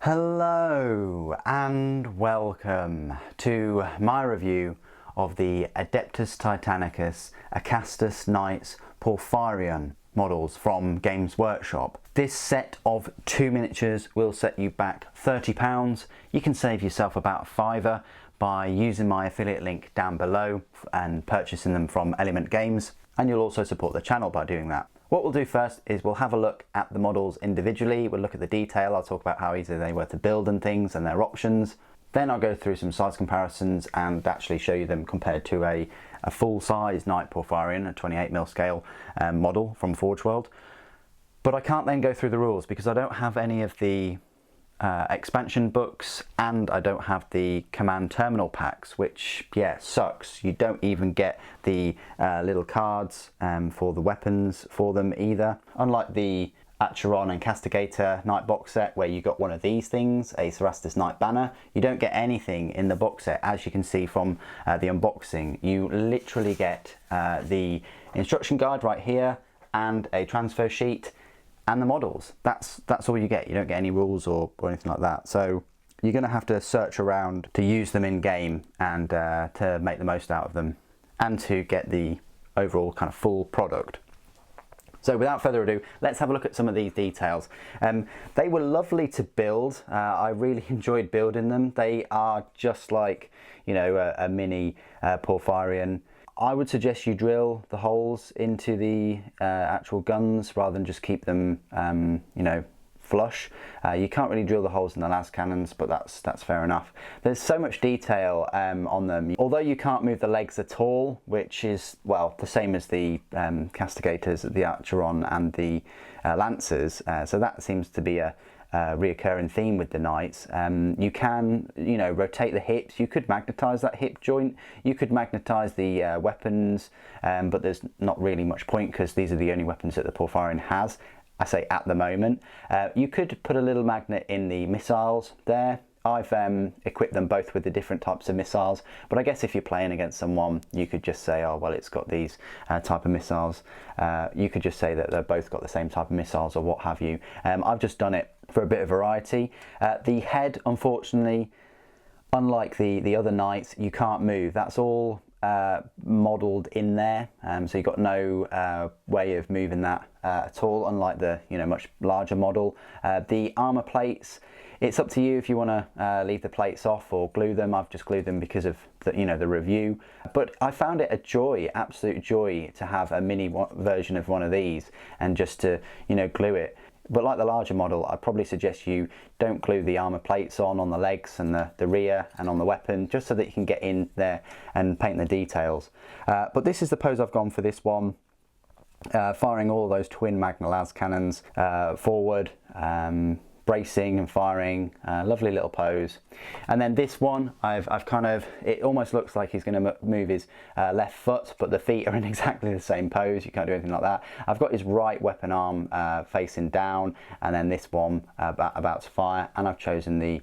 Hello and welcome to my review of the Adeptus Titanicus Acastus Knights Porphyrion models from Games Workshop. This set of 2 miniatures will set you back £30. You can save yourself about a fiver by using my affiliate link down below and purchasing them from Element Games, and you'll also support the channel by doing that. What we'll do first is we'll have a look at the models individually, we'll look at the detail, I'll talk about how easy they were to build and things and their options. Then I'll go through some size comparisons and actually show you them compared to a full-size Knight Porphyrion, a 28mm scale model from Forge World. But I can't then go through the rules because I don't have any of the expansion books and I don't have the command terminal packs, which sucks. You don't even get the little cards for the weapons for them either. Unlike the Acheron and Castigator Knight box set where you got one of these things, a Acastus Knight banner, you don't get anything in the box set. As you can see from the unboxing, you literally get the instruction guide right here and a transfer sheet and the models. That's all you get. You don't get any rules or anything like that. So you're going to have to search around to use them in game and to make the most out of them and to get the overall kind of full product. So without further ado, let's have a look at some of these details. They were lovely to build. I really enjoyed building them. They are just like, you know, a mini Porphyrion. I would suggest you drill the holes into the actual guns rather than just keep them, you know, flush. You can't really drill the holes in the las cannons, but that's fair enough. There's so much detail on them. Although you can't move the legs at all, which is, well, the same as the Castigators, the Acheron and the Lancers, so that seems to be a reoccurring theme with the Knights. You can, you know, rotate the hips. You could magnetize that hip joint. You could magnetize the weapons, but there's not really much point because these are the only weapons that the Porphyrion has. I say at the moment. You could put a little magnet in the missiles there. I've equipped them both with the different types of missiles, but I guess if you're playing against someone, you could just say, oh, well, it's got these type of missiles. You could just say that they've both got the same type of missiles or what have you. I've just done it for a bit of variety. The head, unfortunately, unlike the other Knights, you can't move. That's all modelled in there, so you've got no way of moving that at all, unlike the, you know, much larger model. The armour plates, it's up to you if you want to leave the plates off or glue them. I've just glued them because of the, you know, the review. But I found it a joy, absolute joy, to have a mini version of one of these and just to, you know, glue it. But like the larger model, I'd probably suggest you don't glue the armour plates on the legs and the rear and on the weapon, just so that you can get in there and paint the details. But this is the pose I've gone for this one. Firing all of those twin Magna las cannons forward, bracing and firing, lovely little pose. And then this one, I've kind of, it almost looks like he's going to move his left foot, but the feet are in exactly the same pose. You can't do anything like that. I've got his right weapon arm facing down, and then this one about to fire, and I've chosen the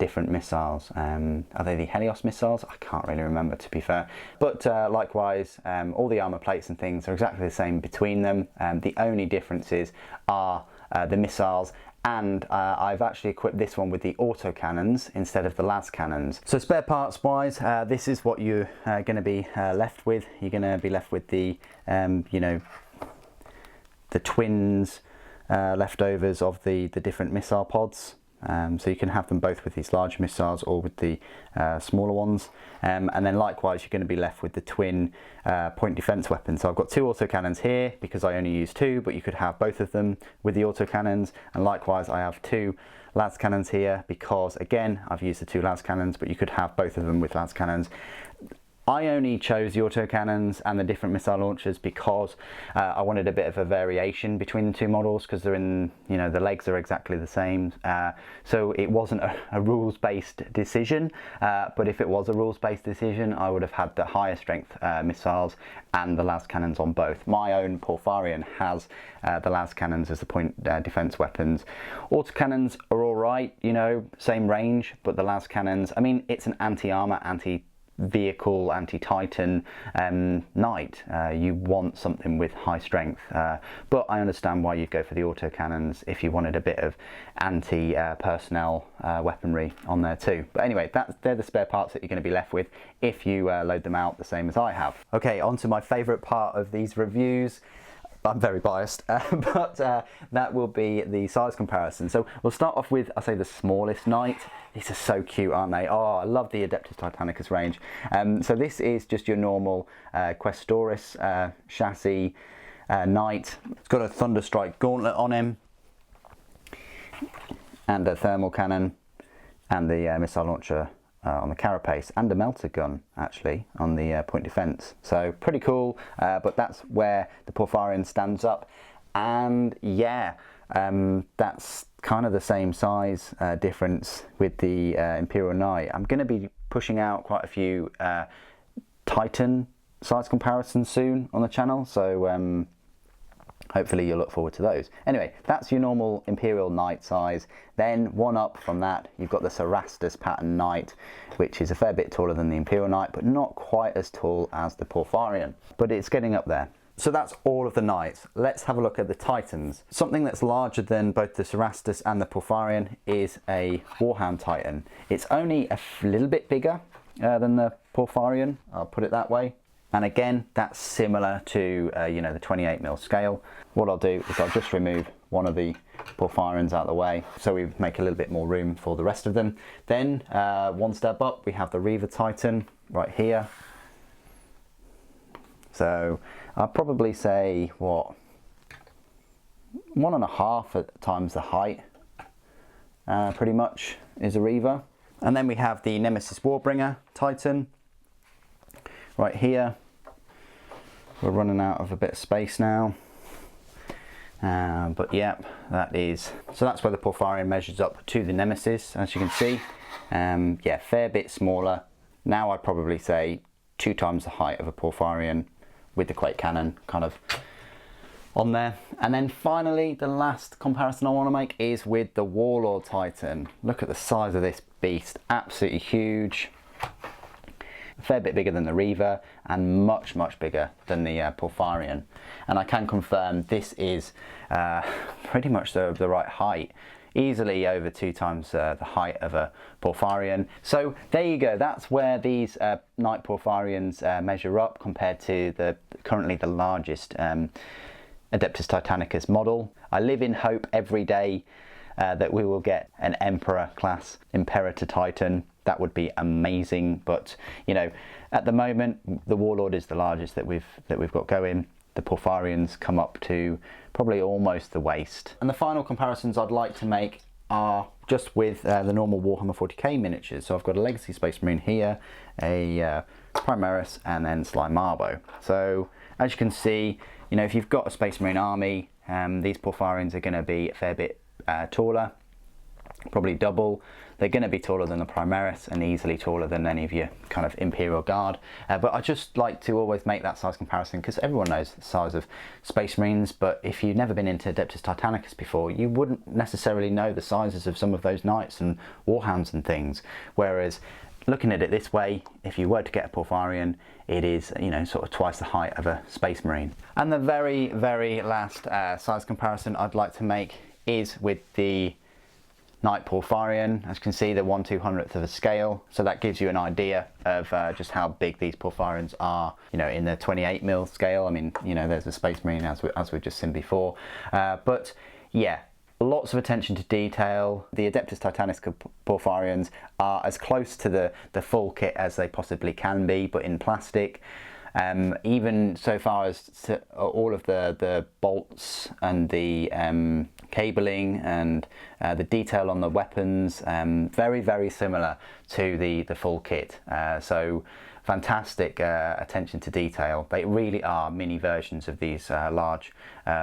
different missiles. Are they the Helios missiles? I can't really remember, to be fair. But likewise, all the armor plates and things are exactly the same between them. The only differences are the missiles, and I've actually equipped this one with the auto cannons instead of the las cannons. So spare parts wise, this is what you're going to be left with. You're going to be left with the, you know, the twins leftovers of the different missile pods. So you can have them both with these large missiles or with the smaller ones, and then likewise you're going to be left with the twin point defense weapons. So I've got two autocannons here because I only use two, but you could have both of them with the autocannons, and likewise I have two las cannons here because, again, I've used the two las cannons, but you could have both of them with las cannons. I only chose the autocannons and the different missile launchers because I wanted a bit of a variation between the two models, because they're in, you know, the legs are exactly the same. So it wasn't a rules-based decision, but if it was a rules-based decision, I would have had the higher strength missiles and the las cannons on both. My own Porphyrion has the las cannons as the point defense weapons. Autocannons are all right, you know, same range, but the las cannons, I mean, it's an anti-armor, vehicle anti-Titan knight. You want something with high strength, but I understand why you'd go for the autocannons if you wanted a bit of anti-personnel weaponry on there too. But anyway, they're the spare parts that you're going to be left with if you load them out the same as I have. Okay, on to my favourite part of these reviews. I'm very biased, but that will be the size comparison. So we'll start off with, I say, the smallest knight. These are so cute, aren't they? Oh, I love the Adeptus Titanicus range. So this is just your normal Questoris chassis knight. It's got a Thunderstrike gauntlet on him, and a thermal cannon, and the missile launcher on the carapace, and a melter gun actually on the point defense. So pretty cool, but that's where the Porphyrion stands up. And yeah, that's kind of the same size difference with the Imperial Knight. I'm going to be pushing out quite a few Titan size comparisons soon on the channel, so hopefully you'll look forward to those. Anyway, that's your normal Imperial Knight size. Then one up from that, you've got the Cerastus pattern Knight, which is a fair bit taller than the Imperial Knight, but not quite as tall as the Porphyrion. But it's getting up there. So that's all of the Knights. Let's have a look at the Titans. Something that's larger than both the Cerastus and the Porphyrion is a Warhammer Titan. It's only a little bit bigger than the Porphyrion, I'll put it that way. And again, that's similar to you know, the 28mm scale. What I'll do is I'll just remove one of the Porphyrions out of the way, so we make a little bit more room for the rest of them. Then one step up, we have the Reaver Titan right here. So I'll probably say, what, 1.5 times the height, pretty much, is a Reaver. And then we have the Nemesis Warbringer Titan right here. We're running out of a bit of space now, but yeah, that's where the Porphyrion measures up to the Nemesis, as you can see. Yeah, fair bit smaller. Now I'd probably say 2 times the height of a Porphyrion, with the Quake Cannon kind of on there. And then finally, the last comparison I want to make is with the Warlord Titan. Look at the size of this beast, absolutely huge. A fair bit bigger than the Reaver, and much bigger than the Porphyrion. And I can confirm this is pretty much the right height, easily over 2 times the height of a Porphyrion. So there you go, that's where these Knight Porphyrions measure up compared to currently the largest Adeptus Titanicus model. I live in hope every day that we will get an Emperor class Imperator Titan. That would be amazing, but you know, at the moment the Warlord is the largest that we've got going. The Porphyrions come up to probably almost the waist. And the final comparisons I'd like to make are just with the normal Warhammer 40k miniatures. So I've got a Legacy Space Marine here, a Primaris, and then Sly Marbo. So as you can see, you know, if you've got a Space Marine army, these Porphyrions are going to be a fair bit taller, probably double. They're going to be taller than the Primaris and easily taller than any of your kind of Imperial Guard. But I just like to always make that size comparison because everyone knows the size of Space Marines, but if you've never been into Adeptus Titanicus before, you wouldn't necessarily know the sizes of some of those Knights and Warhounds and things. Whereas looking at it this way, if you were to get a Porphyrion, it is, you know, sort of twice the height of a Space Marine. And the very last size comparison I'd like to make is with the Knight Porphyrion. As you can see, they're 1/200th of a scale, so that gives you an idea of just how big these Porphyrions are, you know, in the 28mm scale. I mean, you know, there's a Space Marine as we've just seen before, but yeah, lots of attention to detail. The Adeptus Titanicus Porphyrions are as close to the full kit as they possibly can be, but in plastic. Even so far as to all of the bolts and the cabling and the detail on the weapons, very similar to the full kit. So fantastic attention to detail. They really are mini versions of these large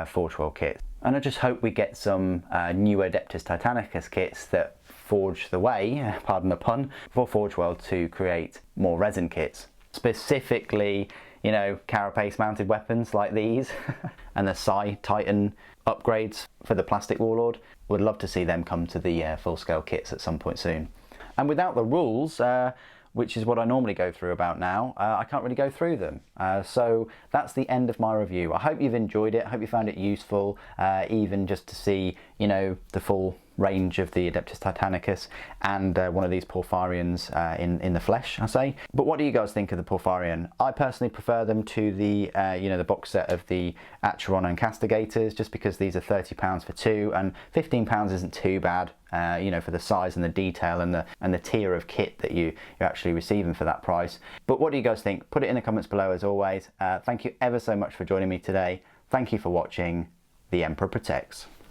Forge World kits. And I just hope we get some new Adeptus Titanicus kits that forge the way, pardon the pun, for Forge World to create more resin kits. Specifically, you know, carapace mounted weapons like these and the Psi Titan upgrades for the plastic Warlord. Would love to see them come to the full scale kits at some point soon. And without the rules, which is what I normally go through about now, I can't really go through them. So that's the end of my review. I hope you've enjoyed it. I hope you found it useful, even just to see, you know, the full range of the Adeptus Titanicus and one of these Porphyrions in the flesh, I say. But what do you guys think of the Porphyrion? I personally prefer them to the you know, the box set of the Acheron and Castigators, just because these are £30 for two, and £15 isn't too bad, you know, for the size and the detail and the tier of kit that you're actually receiving for that price. But what do you guys think? Put it in the comments below as always. Thank you ever so much for joining me today. Thank you for watching. The Emperor protects.